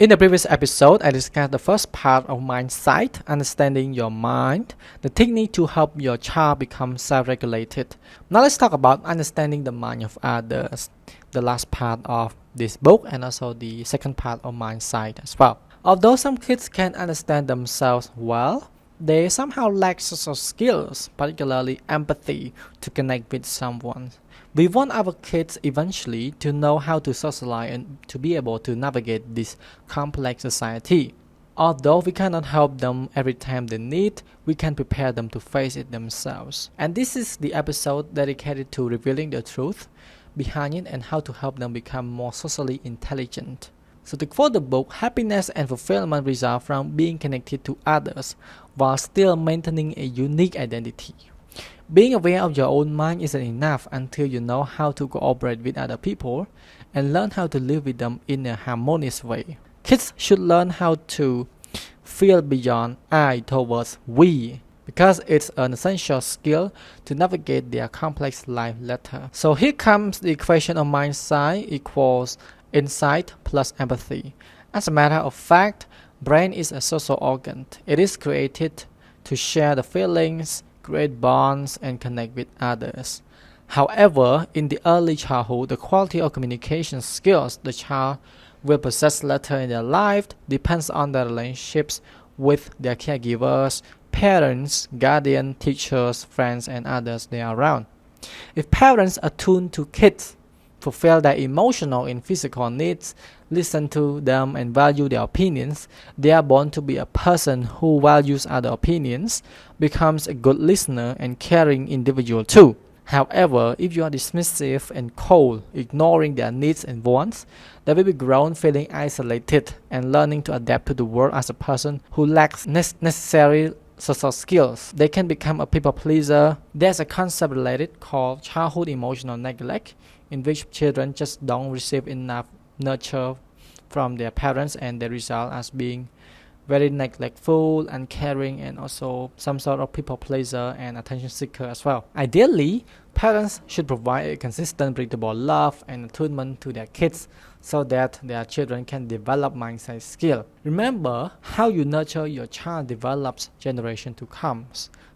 In the previous episode, I discussed the first part of Mindsight, understanding your mind, the technique to help your child become self-regulated. Now let's talk about understanding the mind of others, the last part of this book and also the second part of Mindsight as well. Although some kids can understand themselves well, they somehow lack social skills, particularly empathy, to connect with someone. We want our kids eventually to know how to socialize and to be able to navigate this complex society. Although we cannot help them every time they need, we can prepare them to face it themselves. And this is the episode dedicated to revealing the truth behind it and how to help them become more socially intelligent. So to quote the book, happiness and fulfillment result from being connected to others while still maintaining a unique identity. Being aware of your own mind isn't enough until you know how to cooperate with other people and learn how to live with them in a harmonious way. Kids should learn how to feel beyond I towards we because it's an essential skill to navigate their complex life later. So here comes the equation of mindsight equals insight plus empathy. As a matter of fact, brain is a social organ. It is created to share the feelings, create bonds, and connect with others. However, in the early childhood, the quality of communication skills the child will possess later in their life depends on their relationships with their caregivers, parents, guardians, teachers, friends, and others they are around. If parents attune to kids, fulfill their emotional and physical needs, listen to them and value their opinions, they are born to be a person who values other opinions, becomes a good listener and caring individual too. However, if you are dismissive and cold, ignoring their needs and wants, they will be grown feeling isolated and learning to adapt to the world as a person who lacks necessary social skills. They can become a people pleaser. There's a concept related called childhood emotional neglect, in which children just don't receive enough nurture from their parents and they result as being very neglectful, uncaring, and also some sort of people pleaser and attention seeker as well. Ideally, parents should provide a consistent, predictable love and attunement to their kids so that their children can develop mindset skill. Remember, how you nurture your child develops generation to come.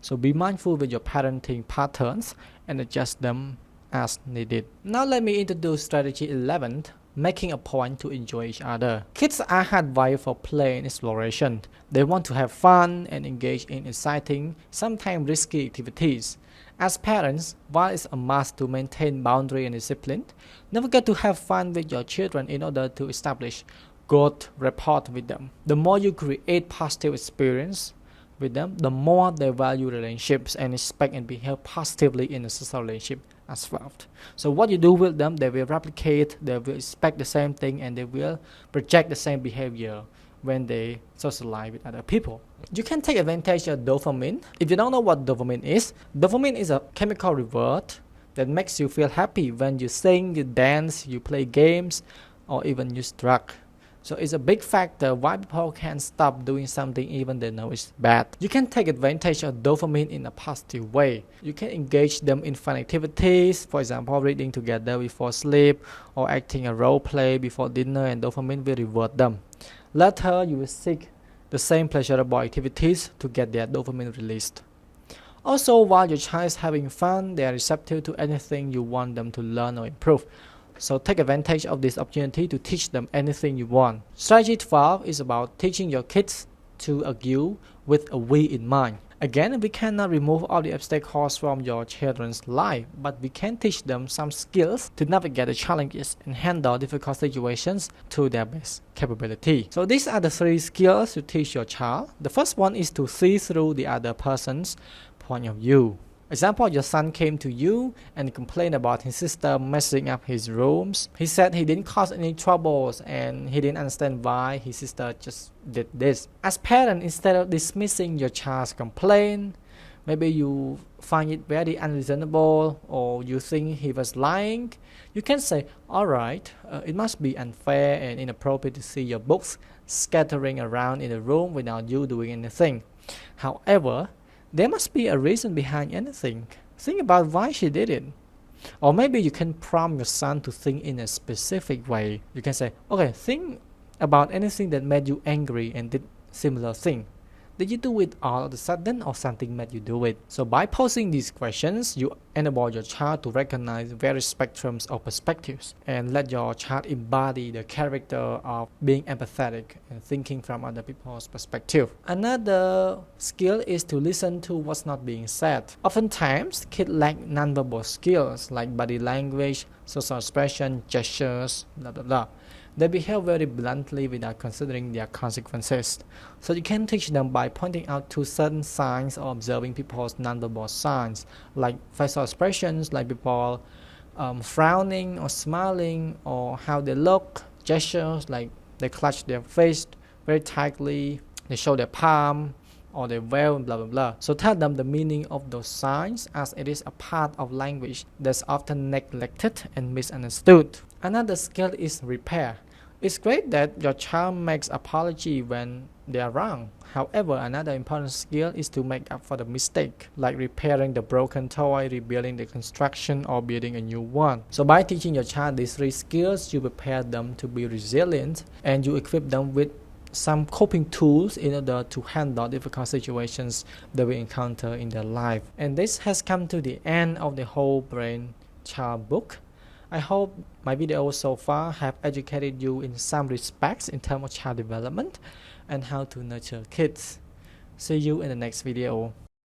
So be mindful with your parenting patterns and adjust them as needed. Now let me introduce strategy 11, making a point to enjoy each other. Kids are hardwired for play and exploration. They want to have fun and engage in exciting, sometimes risky activities. As parents, while it's a must to maintain boundary and discipline, never forget to have fun with your children in order to establish good rapport with them. The more you create positive experience with them, the more they value relationships and expect and behave positively in a social relationship as well. So what you do with them, they will replicate, they will expect the same thing, and they will project the same behavior when they socialize with other people. You can take advantage of dopamine. If you don't know what dopamine is a chemical reward that makes you feel happy when you sing, you dance, you play games, or even use drugs. So it's a big factor why people can't stop doing something even they know it's bad. You can take advantage of dopamine in a positive way. You can engage them in fun activities, for example, reading together before sleep or acting a role play before dinner, and dopamine will reward them. Later, you will seek the same pleasurable activities to get their dopamine released. Also, while your child is having fun, they are receptive to anything you want them to learn or improve. So take advantage of this opportunity to teach them anything you want. Strategy 12 is about teaching your kids to argue with a we in mind. Again, we cannot remove all the obstacles from your children's life, but we can teach them some skills to navigate the challenges and handle difficult situations to their best capability. So these are the 3 skills to teach your child. The first one is to see through the other person's point of view. Example, your son came to you and complained about his sister messing up his rooms. He said he didn't cause any troubles and he didn't understand why his sister just did this. As parent, instead of dismissing your child's complaint, maybe you find it very unreasonable or you think he was lying, you can say, alright, it must be unfair and inappropriate to see your books scattering around in the room without you doing anything. However, there must be a reason behind anything. Think about why she did it. Or maybe you can prompt your son to think in a specific way. You can say, okay, think about anything that made you angry and did similar thing. Did you do it all of a sudden or something made you do it? So by posing these questions, you enable your child to recognize various spectrums of perspectives and let your child embody the character of being empathetic and thinking from other people's perspective. Another skill is to listen to what's not being said. Oftentimes, kids lack nonverbal skills like body language, social expression, gestures, blah blah blah. They behave very bluntly without considering their consequences. So you can teach them by pointing out to certain signs or observing people's nonverbal signs, like facial expressions, like people frowning or smiling, or how they look, gestures, like they clutch their face very tightly, they show their palm, or they wail, blah blah blah. So tell them the meaning of those signs, as it is a part of language that's often neglected and misunderstood. Another skill is repair. It's great that your child makes apology when they are wrong. However, another important skill is to make up for the mistake, like repairing the broken toy, rebuilding the construction, or building a new one. So by teaching your child these three skills, you prepare them to be resilient and you equip them with some coping tools in order to handle difficult situations that we encounter in their life. And this has come to the end of the Whole Brain Child book. I hope my videos so far have educated you in some respects in terms of child development and how to nurture kids. See you in the next video.